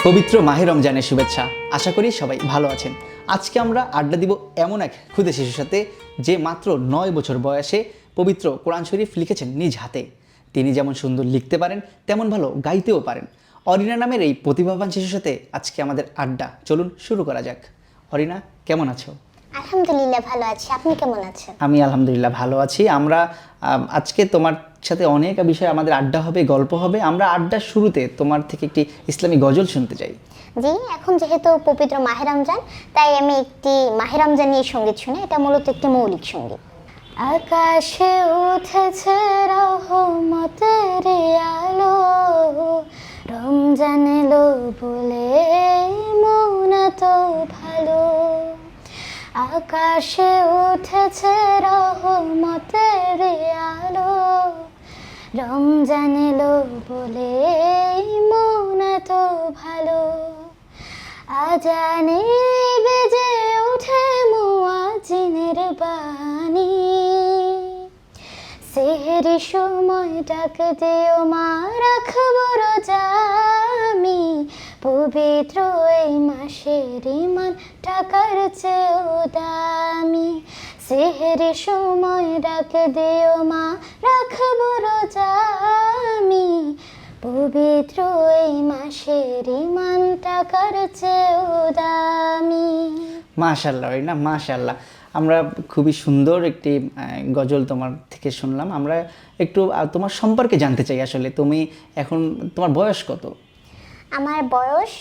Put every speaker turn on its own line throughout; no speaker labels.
পবিত্র মাহে রমজানের শুভেচ্ছা। আশা করি সবাই ভালো আছেন। আজকে আমরা আড্ডা দিব এমন এক ক্ষুদে শিশুর সাথে যে মাত্র 9 বছর বয়সে পবিত্র কোরআন শরীফ লিখেছেন নিজ হাতে। তিনি যেমন সুন্দর লিখতে পারেন তেমন ভালো গাইতেও পারেন। অরিনা নামের এই প্রতিভাবান শিশুর সাথে আজকে আমাদের আড্ডা। চলুন শুরু করা যাক। অরিনা, কেমন আছো?
আলহামদুলিল্লাহ ভালো আছি। আপনি কেমন আছেন?
আমি আলহামদুলিল্লাহ ভালো আছি। আমরা আজকে তোমার সাথে অনেক বিষয়ে আমাদের আড্ডা হবে, গল্প হবে। আমরা আড্ডার শুরুতে তোমার থেকে একটি ইসলামী গজল শুনতে চাই।
জি, এখন যেহেতু পবিত্র মাহে রমজান, তাই আমি একটি মাহে রমজান নিয়ে সঙ্গীত শুনি। এটা মূলত একটি মৌলিক সঙ্গীত। আকাশে উঠেছে রহমতের আলো, রমজান এলো বলে মন তো ভালো। আকাশে উঠেছে রহমতের আলো, রমজান এলো বলে মন তো ভালো। আজানে বেজে উঠে মুয়াজ্জিনের বাণী, সেহরি সময় ডাক দিও মা, রাখবো রোজা আমি। পবিত্র এই মাসের ইমান টাকার চেয়েও দামি। সেহরি সময় ডাক দিও মা, রাখবো রোজা আমি। পবিত্র এই মাসের ইমান টাকার চেয়েও দামি।
মাশাআল্লাহ অরিনা, মাশাআল্লাহ। আমরা খুবই সুন্দর একটি গজল তোমার থেকে শুনলাম। আমরা একটু তোমার সম্পর্কে জানতে চাই। আসলে তুমি এখন, তোমার বয়স কত?
আমার বয়স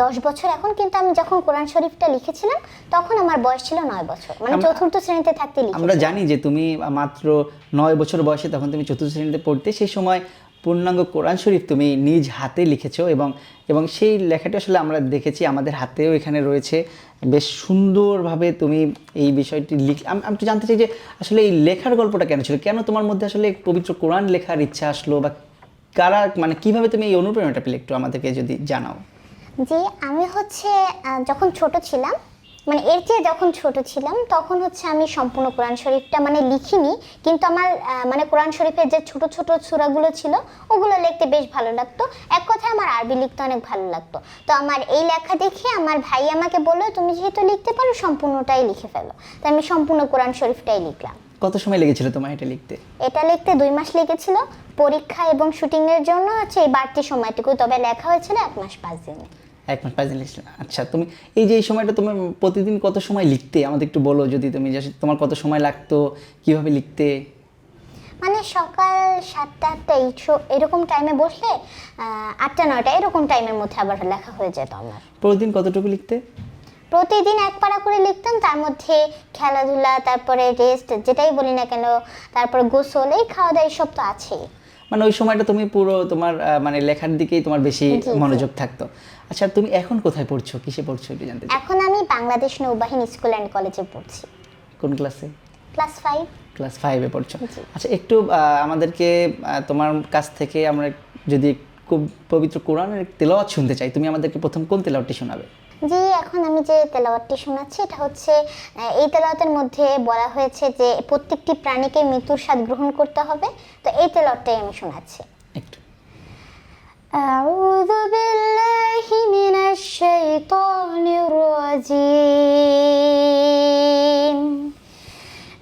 10 বছর এখন, কিন্তু আমি যখন কোরআন শরীফটা লিখেছিলাম তখন আমার বয়স ছিল 9 বছর, চতুর্থ শ্রেণীতে থাকতে লিখেছি।
আমরা জানি যে তুমি মাত্র 9 বছর বয়সে, তখন তুমি চতুর্থ শ্রেণীতে পড়তে, সেই সময় পূর্ণাঙ্গ কোরআন শরীফ তুমি নিজ হাতে লিখেছো এবং সেই লেখাটি আসলে আমরা দেখেছি, আমাদের হাতেও এখানে রয়েছে। বেশ সুন্দরভাবে তুমি এই বিষয়টি আমি একটু জানতে চাই যে আসলে এই লেখার গল্পটা কেন ছিল, কেন তোমার মধ্যে আসলে পবিত্র কোরআন লেখার ইচ্ছা আসলো, বা কারা কিভাবে তুমি এই অনুপ্রেরণাটা পেলে, একটু আমাদেরকে যদি জানাও।
জি, আমি যখন ছোট ছিলাম, এর চেয়ে যখন ছোট ছিলাম তখন আমি সম্পূর্ণ কোরআন শরীফটা লিখিনি, কিন্তু আমার কোরআন শরীফের যে ছোট ছোট সূরাগুলো ছিল ওগুলো লিখতে বেশ ভালো লাগতো। এক কথায় আমার আরবি লিখতে অনেক ভালো লাগতো। তো আমার এই লেখা দেখে আমার ভাই আমাকে বললো, তুমি যেহেতু লিখতে পারো সম্পূর্ণটাই লিখে ফেলো। তো আমি সম্পূর্ণ কোরআন শরীফটাই লিখলাম।
কত সময় লেগেছিল তোমার এটা লিখতে?
এটা লিখতে 2 মাস লেগেছিল। পরীক্ষা এবং শুটিংয়ের জন্য এই বাড়তি সময়টুকু, তবে লেখা হয়েছিল 1 মাস 5 দিনে।
1 মাস 5 দিন লিখছিলে। আচ্ছা, তুমি এই যে এই সময়টা তুমি প্রতিদিন কত সময় লিখতে আমাদের একটু বলো, যদি তুমি তোমার কত সময় লাগতো, কিভাবে লিখতে?
সকাল 7টা 8টা এরকম টাইমে বসলে 8টা 9টা এরকম টাইমের মধ্যে আবার লেখা হয়ে যেত আমার।
প্রতিদিন কতটুকু লিখতে?
প্রতিদিন 1 পারা করে লিখতাম। তার মধ্যে খেলাধুলা, তারপরে রেস্ট, যেটাই বলি না কেন, তারপরে গোসল, এই খাওয়া দাওয়া সব তো আছেই।
ওই সময়টা তুমি পুরো তোমার লেখার দিকেই তোমার বেশি মনোযোগ থাকতো। আচ্ছা, তুমি এখন কোথায় পড়ছো, কিসে পড়ছো একটু জানতে চাই।
এখন আমি বাংলাদেশ নৌবাহিনী স্কুল অ্যান্ড কলেজে পড়ছি।
কোন ক্লাসে?
ক্লাস 5।
ক্লাস 5-এ পড়ছো। আচ্ছা, একটু আমাদেরকে তোমার কাছ থেকে আমরা যদি খুব পবিত্র কোরআনের তেলাওয়াত শুনতে চাই, তুমি আমাদেরকে প্রথম কোন তেলাওয়াতটি শোনাবে?
জি, এখন আমি যে তেলাওয়াতটি শোনাচ্ছি এটা এই তেলাওয়াতের মধ্যে বলা হয়েছে যে প্রত্যেকটি প্রাণীকে মৃত্যুর স্বাদ গ্রহণ করতে হবে। তো এই তেলাওয়াতটাই আমি শোনাচ্ছি।
একটু।
আউযু বিল্লাহি মিনাশ শাইতানির রাজীম।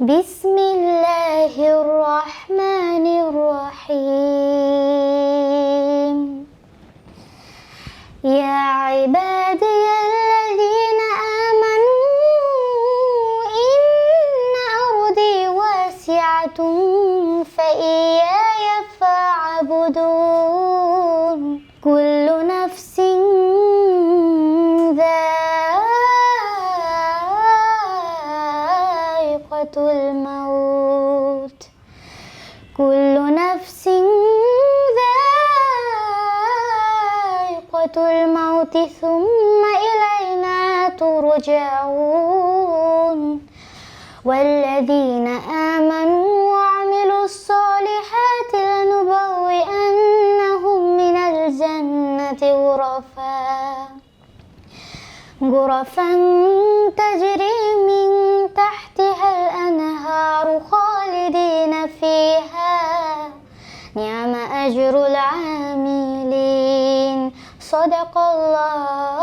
বিসমিল্লাহির রহমানির রহিম। ইয়া ইবাদিয়াল্লাযীনা আমানু ইন্না আরদি ওয়াসিআতুন ফাইয়ায়া ফা'বুদুন। কুল্লু নাফসিন যায়িকাতুল মাউত। কুল্লু নাফসিন যায়িকাতুল মাউত সুম্মা ইলাইনা তুরজাউন। والذين آمنوا وعملوا الصالحات لنبوئنهم من الجنة غرفا تجري من تحتها الأنهار خالدين فيها نعم أجر العاملين সাদাকাল্লাহুল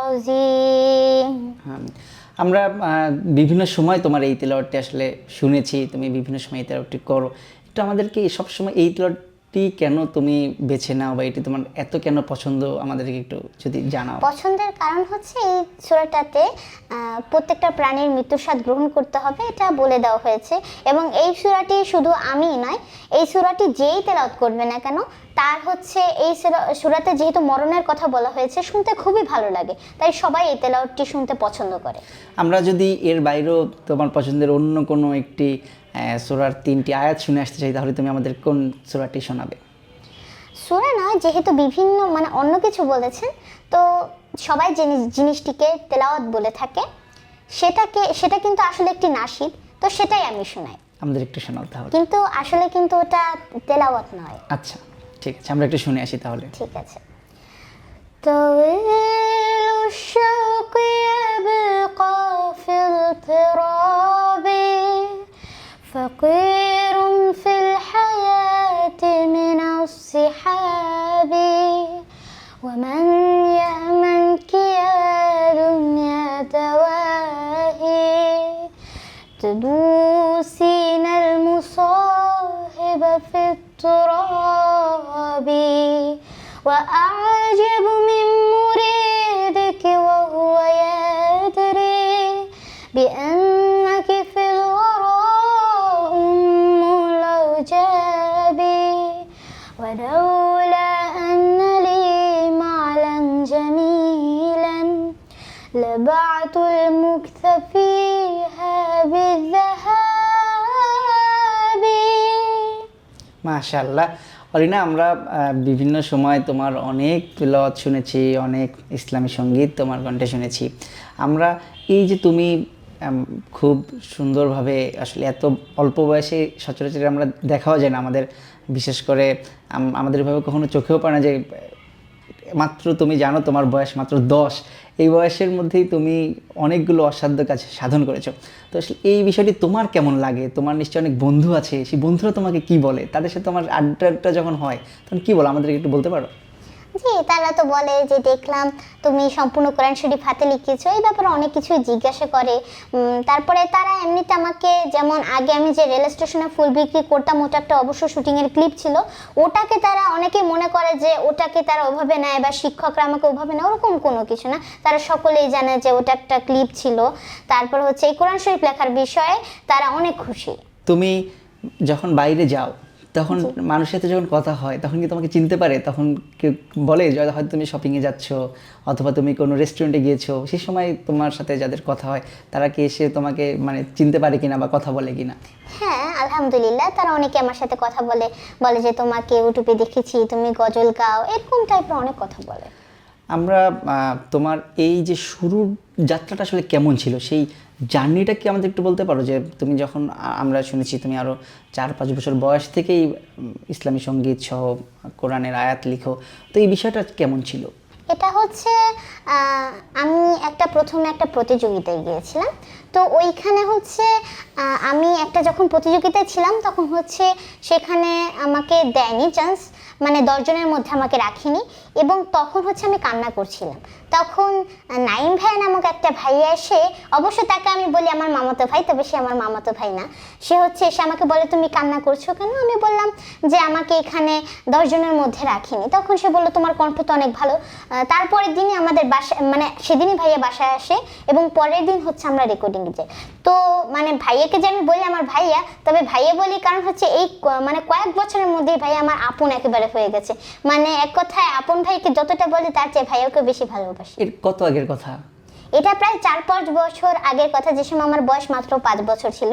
আযীম।
হ্যাঁ, আমরা বিভিন্ন সময় তোমার এই তেলাওয়াতটি আসলে শুনেছি, তুমি বিভিন্ন সময় এই তেলাওয়াতটি করো। একটু আমাদেরকে সবসময় এই তেলাওয়াতটি কেন তুমি বেছে নাও, বা এটি তোমার এত কেন পছন্দ, আমাদেরকে একটু যদি জানাও।
পছন্দের কারণ হচ্ছে এই সূরাটাতে প্রত্যেকটা প্রাণীর মৃত্যুর স্বাদ গ্রহণ করতে হবে, এটা বলে দেওয়া হয়েছে। এবং এই সূরাটি শুধু আমি নয়, এই সূরাটি যেই তেলাওয়াত করবে না কেন তার হচ্ছে এই সূরাতে যেহেতু মরণের কথা বলা হয়েছে, শুনতে খুবই ভালো লাগে, তাই সবাই এই তেলাওয়াতটি শুনতে পছন্দ করে।
আমরা যদি এর বাইরেও তোমার পছন্দের অন্য কোনো একটি সূরার 3টি আয়াত শুনে আসতে চাই, তাহলে তুমি আমাদের কোন সূরাটি শোনাবে?
সূরা নয়, যেহেতু বিভিন্ন মানে অন্য কিছু বলেছেন, তো সবাই জিনিসটিকে তেলাওয়াত বলে থাকে, সেটা কিন্তু আসলে একটি নাশিদ, তো সেটাই আমি শোনাই।
আমাদের একটু শোনাও তাহলে।
কিন্তু আসলে কিন্তু ওটা তেলাওয়াত নয়।
আচ্ছা, ঠিক আছে, আমরা একটু শুনে আসি তাহলে।
ঠিক আছে। طويل الشوق يبقى في اضطراب فقير في الحياة من الصحاب ومن يأمنك يا دنيا دواهي تدوسين المصاحب في التراب وأعجب من مريدك وهو يدري بأنك في الوراء أم الأوجاب ولولا أن لي معلا جميلا لبعت المكث فيها بالذهاب।
মাশাআল্লাহ। অরিনা, আমরা বিভিন্ন সময় তোমার অনেক তেলাওয়াত শুনেছি, অনেক ইসলামী সঙ্গীত তোমার কণ্ঠে শুনেছি। আমরা এই যে তুমি খুব সুন্দরভাবে আসলে এত অল্প বয়সে সচরাচর আমরা দেখাও যায় না, আমাদের বিশেষ করে আমাদের এভাবে কখনো চোখেও পড়ে না যে মাত্র তুমি জানো তোমার বয়স মাত্র 10, এই বয়সের মধ্যেই তুমি অনেকগুলো অসাধ্য কাজ সাধন করেছো। তো আসলে এই বিষয়টি তোমার কেমন লাগে? তোমার নিশ্চয়ই অনেক বন্ধু আছে, সেই বন্ধুরা তোমাকে কি বলে? তাদের সাথে তোমার আড্ডাটা যখন হয় তখন কি বলো, আমাদেরকে একটু বলতে পারো?
জি, তারা তো বলে যে দেখলাম তুমি সম্পূর্ণ কোরআন শরীফ হাতে লিখেছো, এই ব্যাপারে অনেক কিছুই জিজ্ঞাসা করে। তারপরে তারা এমনিতে আমাকে, যেমন আগে আমি যে রেল স্টেশনে ফুল বিক্রি করতাম, ওটা একটা অবশ্য শুটিংয়ের ক্লিপ ছিল, ওটাকে তারা অনেকেই মনে করে যে ওটাকে তারা ওভাবে নেয় বা শিক্ষকরা আমাকে ওভাবে নেয়, ওরকম কোনো কিছু না। তারা সকলেই জানে যে ওটা একটা ক্লিপ ছিল। তারপর হচ্ছে এই কোরআন শরীফ লেখার বিষয়ে তারা অনেক খুশি।
তুমি যখন বাইরে যাও তখন মানুষের সাথে যখন কথা হয় তখন কি তোমাকে চিনতে পারে? তখন কেউ বলে যে হয়তো তুমি শপিংয়ে যাচ্ছ অথবা তুমি কোনো রেস্টুরেন্টে গিয়েছো, সেই সময় তোমার সাথে যাদের কথা হয় তারা কি এসে তোমাকে মানে চিনতে পারে কিনা বা কথা বলে কিনা?
হ্যাঁ, আলহামদুলিল্লাহ, তারা অনেকে আমার সাথে কথা বলে যে তোমাকে ইউটিউবে দেখেছি, তুমি গজল গাও, এরকম টাইপের অনেক কথা বলে।
আমরা তোমার এই যে শুরুর যাত্রাটা আসলে কেমন ছিল, সেই জার্নিটা কি আমাদের একটু বলতে পারো? যে তুমি যখন, আমরা শুনেছি তুমি আরও 4-5 বছর বয়স থেকেই ইসলামী সঙ্গীত সহ কোরআনের আয়াত লিখো, তো এই বিষয়টা কেমন ছিল?
এটা হচ্ছে আমি প্রথমে একটা প্রতিযোগিতায় গিয়েছিলাম। তো ওইখানে হচ্ছে আমি যখন প্রতিযোগিতায় ছিলাম তখন হচ্ছে সেখানে আমাকে দেয়নি চান্স, মানে 10 জনের মধ্যে আমাকে রাখিনি, এবং তখন হচ্ছে আমি কান্না করছিলাম। তখন নাইম ভাই নামক একটা ভাইয়া এসে, অবশ্য তাকে আমি বলি আমার মামাতো ভাই, তবে সে আমার মামাতো ভাই না, সে হচ্ছে এসে আমাকে বলে তুমি কান্না করছো কেন? আমি বললাম যে আমাকে এখানে 10 জনের মধ্যে রাখিনি। তখন সে বললো তোমার কণ্ঠ তো অনেক ভালো। তারপরের দিনই আমাদের বাসায়, মানে সেদিনই ভাইয়া বাসায় আসে এবং পরের দিন হচ্ছে আমরা রেকর্ডিংয়ে যাই। তো মানে ভাইয়াকে যে আমি বলি আমার ভাইয়া, তবে ভাইয়া বলি কারণ হচ্ছে এই মানে কয়েক বছরের মধ্যেই ভাইয়া আমার আপন একেবারে হয়ে গেছে। মানে এক কথায় আপন ভাইকে যতটা বলি তার চেয়ে ভাইয়াকে বেশি ভালোবাসি।
এর কত আগের কথা?
এটা প্রায় 4-5 বছর আগের কথা, যে সময় আমার বয়স মাত্র 5 বছর ছিল।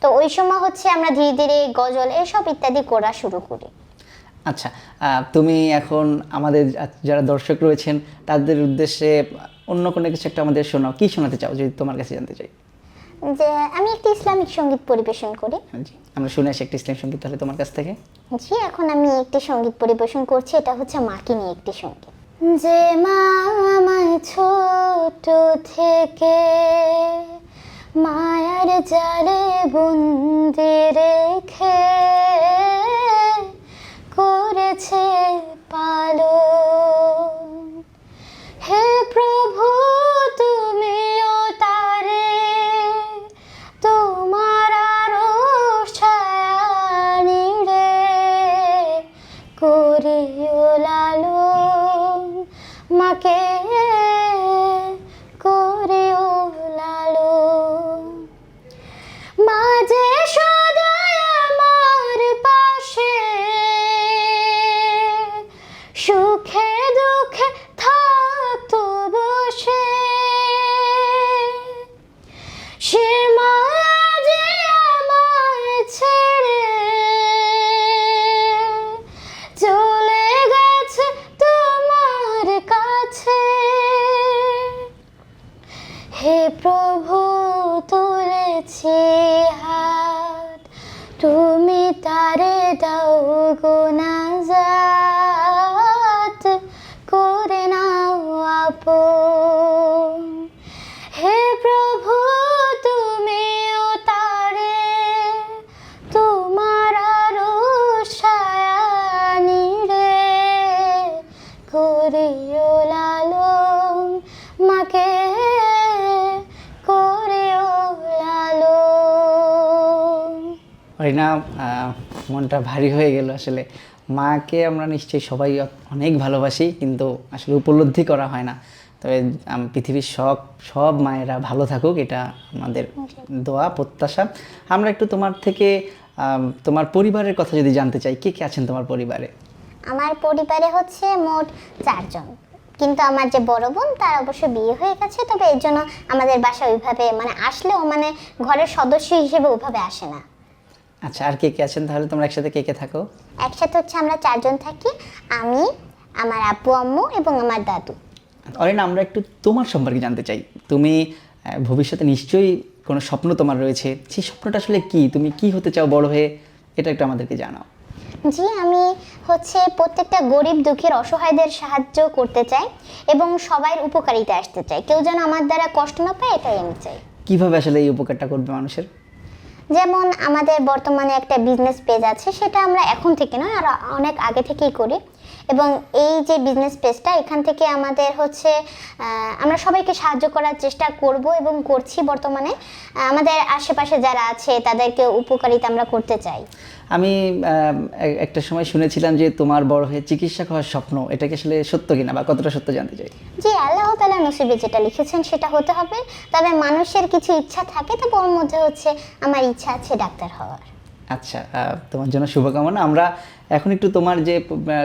তো ওই সময় হচ্ছে আমরা ধীরে ধীরে গজল এসব ইত্যাদি করা শুরু করি।
আচ্ছা, তুমি এখন আমাদের যারা দর্শক রয়েছেন তাদের উদ্দেশ্যে অন্য কোনো কিছু একটা আমাদের শোনাও, কি শোনাতে চাও যদি তোমার কাছে জানতে চাই?
যে আমি একটি ইসলামিক সঙ্গীত পরিবেশন করি।
জি, আমরা শুনে আসি একটি ইসলামিক সঙ্গীত তাহলে তোমার কাছ থেকে।
জি, এখন আমি একটি সঙ্গীত পরিবেশন করছি, এটা হচ্ছে মাকে নিয়ে একটি সঙ্গীত। যে মা আমায় ছোট থেকে মায়ার জালে বন্দি রেখে করেছে পালন, হে প্রভু তুলেছি হাত, তুমি তারে দাও গো নাজাত, করে নাও আপন। হে প্রভু তুমিও তারে তোমার আরশায়া নিড়ে করিও লালন, মাকে করিও লালন।
অরিনা, মনটা ভারী হয়ে গেল আসলে। মাকে আমরা নিশ্চয়ই সবাই অনেক ভালোবাসি, কিন্তু আসলে উপলব্ধি করা হয় না। তবে পৃথিবীর সব সব মায়েরা ভালো থাকুক, এটা আমাদের দোয়া প্রত্যাশা। আমরা একটু তোমার থেকে তোমার পরিবারের কথা যদি জানতে চাই, কে কে আছেন তোমার পরিবারে?
আমার পরিবারে হচ্ছে মোট 4 জন, কিন্তু আমার যে বড় বোন তার অবশ্য বিয়ে হয়ে গেছে, তবে এর জন্য আমাদের বাসা ওইভাবে মানে আসলেও মানে ঘরের সদস্য হিসেবে ওইভাবে আসে না।
আচ্ছা, আর কে কে আছেন তাহলে? তোমরা একসাথে কে কে থাকো?
একসাথে হচ্ছে আমরা 4 জন থাকি, আমি, আমার আব্বু আম্মু এবং আমার দাদু।
অরিনা, আমরা একটু তোমার সম্পর্কে জানতে চাই। তুমি ভবিষ্যতে নিশ্চয়ই কোনো স্বপ্ন তোমার রয়েছে, সেই স্বপ্নটা আসলে কি? তুমি কি হতে চাও বড় হয়ে, এটা একটু আমাদেরকে জানাও।
জি, আমি হচ্ছে প্রত্যেকটা গরিব দুঃখীর অসহায়দের সাহায্য করতে চাই এবং সবার উপকারিতা আসতে চাই, কেউ যেন আমার দ্বারা কষ্ট না পায়, এটাই আমি চাই।
কিভাবে আসলে এই উপকারটা করবে মানুষের?
যেমন আমাদের বর্তমানে একটা বিজনেস পেজ আছে, সেটা আমরা এখন থেকে নয় আর অনেক আগে থেকেই করি, এবং এই যে বিজনেস পেজটা, এখান থেকে আমাদের হচ্ছে আমরা সবাইকে সাহায্য করার চেষ্টা করব এবং করছি বর্তমানে। আমাদের আশেপাশে যারা আছে তাদেরকে উপকারিতা আমরা করতে চাই।
আমি একটা সময় শুনেছিলাম যে তোমার বড় হয়ে চিকিৎসক হওয়ার স্বপ্ন, এটা কি আসলে সত্য কিনা বা কতটা সত্য জানতে চাই।
জি, আল্লাহ তাআলা নসিবে যেটা লিখেছেন সেটা হতে হবে, তবে মানুষের কিছু ইচ্ছা থাকে, তবে ওর মধ্যে হচ্ছে আমার ইচ্ছা আছে ডাক্তার হওয়ার।
আচ্ছা, তোমার জন্য শুভকামনা। আমরা এখন একটু তোমার যে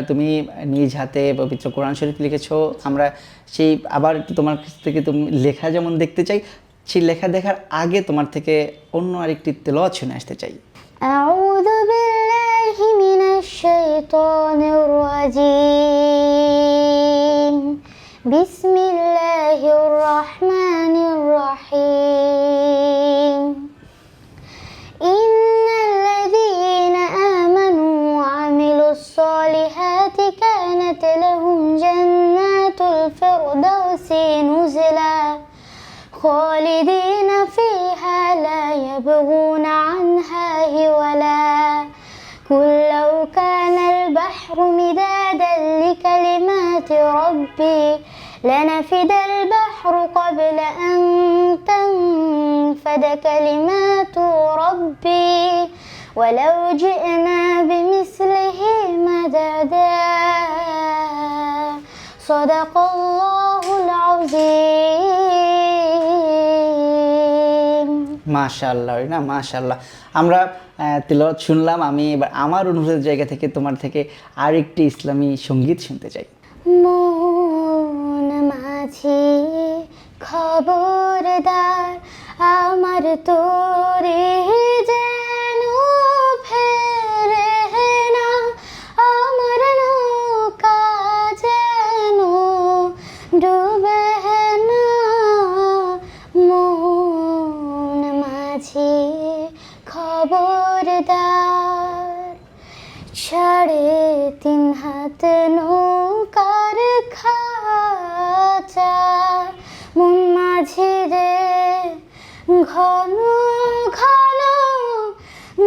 তুমি নিজ হাতে পবিত্র কোরআন শরীফ লিখেছো, আমরা সেই আবার একটু তোমার কাছ থেকে তুমি লেখা যেমন দেখতে চাই, সেই লেখা দেখার আগে তোমার থেকে অন্য আরেকটি তেলাওয়াত শুনে আসতে চাই।
আউযু বিল্লাহি মিনাশ শাইতানির রাজীম, বিসমিল্লাহির রহমানির রহিম। ইন্নাল্লাযীনা আমানু ওয়া আমিলুস সলিহাতি কানাত লাহুম জান্নাতুল ফিরদাউসি নুজলা خالدين فيها لا يبغون عنها حولا قل لو كان البحر مدادا لكلمات ربي لنفد البحر قبل أن تنفد كلمات ربي ولو جئنا بمثله مددا صدق الله العظيم।
মাশাআল্লাহ না, মাশাআল্লাহ। আমরা তেলাওয়াত শুনলাম, আমি এবার আমার অনুরোধের জায়গা থেকে তোমার থেকে আরেকটি ইসলামী সঙ্গীত শুনতে চাই।
মন মাঝি খবরদার, আমার তোরে যেন ফেরে না, আমার নৌকা যেন ডুবে না। মন মাঝি খবরদার, 3.5 হাত নৌকার খাঁচা, মন মাঝি রে ঘন ঘন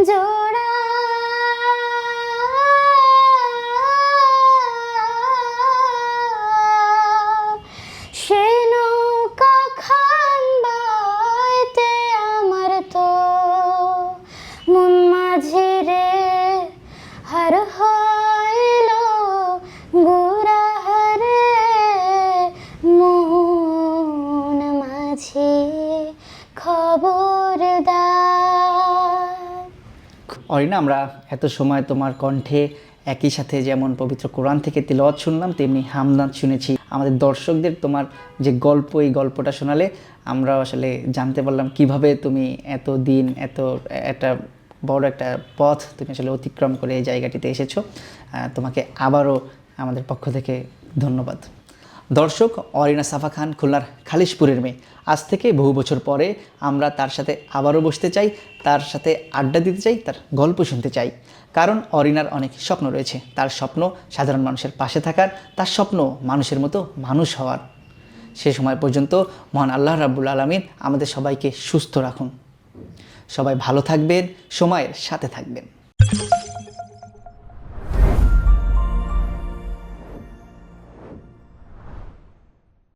জোড়া। সে নৌকা খান বাইতে আমার তো মন মাঝি রে হার হইল গুড়া রে। মন মাঝি খবরদার।
অরিনা, আমরা এত সময় তোমার কণ্ঠে একই সাথে যেমন পবিত্র কোরআন থেকে তিলাওয়াত শুনলাম, তেমনি হামদান শুনেছি। আমাদের দর্শকদের তোমার যে গল্প, এই গল্পটা শোনালে আমরা আসলে জানতে পারলাম কিভাবে তুমি এত দিন একটা বড় একটা পথ তুমি আসলে অতিক্রম করে এই জায়গাটিতে এসেছো। তোমাকে আবারও আমাদের পক্ষ থেকে ধন্যবাদ। দর্শক, অরিনা সাফা খান খুলনার খালিশপুরের মেয়ে। আজ থেকে বহু বছর পরে আমরা তার সাথে আবারও বসতে চাই, তার সাথে আড্ডা দিতে চাই, তার গল্প শুনতে চাই। কারণ অরিনার অনেক স্বপ্ন রয়েছে। তার স্বপ্ন সাধারণ মানুষের পাশে থাকার, তার স্বপ্ন মানুষের মতো মানুষ হওয়ার। সে সময় পর্যন্ত মহান আল্লাহ রাব্বুল আলামিন আমাদের সবাইকে সুস্থ রাখুন। সবাই ভালো থাকবেন, সময়ের সাথে থাকবেন।